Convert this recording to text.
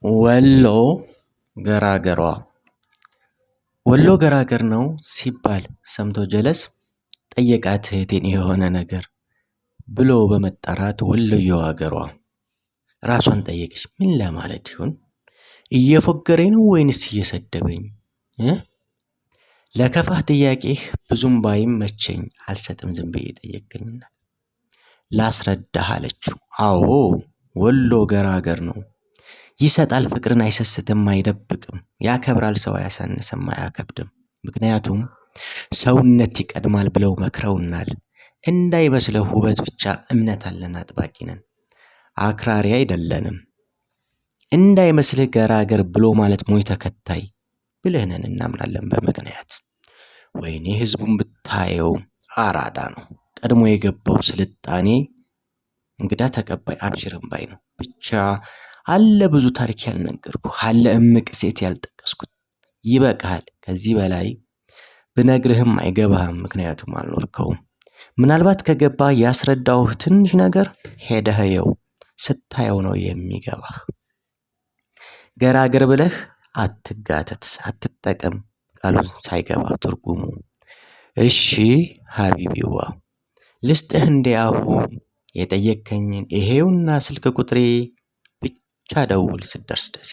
ወሎ ገራገሯ ወሎ ገራገር ነው ሲባል ሰምቶ ጀለስ ጠየቃት እህቴን የሆነ ነገር ብሎ በመጣራት ወሎየዋ አገሯ ራሷን ጠየቀች። ምን ለማለት ይሆን? እየፎገረኝ ነው ወይንስ እየሰደበኝ? ለከፋህ ጥያቄህ ብዙም ባይመቸኝ አልሰጥም ዝም ብዬ ጠየቅከኝና ላስረዳህ አለችው። አዎ ወሎ ገራገር ነው። ይሰጣል ፍቅርን አይሰስትም አይደብቅም። ያከብራል ሰው አያሳንስም አያከብድም። ምክንያቱም ሰውነት ይቀድማል ብለው መክረውናል። እንዳይመስልህ ውበት ብቻ እምነት አለን አጥባቂ ነን። አክራሪ አይደለንም። እንዳይመስልህ ገራገር ብሎ ማለት ሞኝ ተከታይ ብልህ ነን እናምናለን በምክንያት። ወይኔ ህዝቡን ብታየው አራዳ ነው። ቀድሞ የገባው ስልጣኔ እንግዳ ተቀባይ አብሽርም ባይ ነው። ብቻ አለ ብዙ ታሪክ ያልነገርኩህ አለ እምቅ ሴት ያልጠቀስኩት። ይበቃሃል። ከዚህ በላይ ብነግርህም አይገባህም ምክንያቱም አልኖርከውም። ምናልባት ከገባህ ያስረዳሁህ ትንሽ ነገር ሄደህ እየው ስታየው ነው የሚገባህ። ገራገር ብለህ አትጋተት አትጠቀም ቃሉን ሳይገባ ትርጉሙ። እሺ ሀቢቢዋ ልስጥህ እንዴ አሁን የጠየከኝን ይሄውና ስልክ ቁጥሬ ብቻ ደውል ስትደርስ ደስ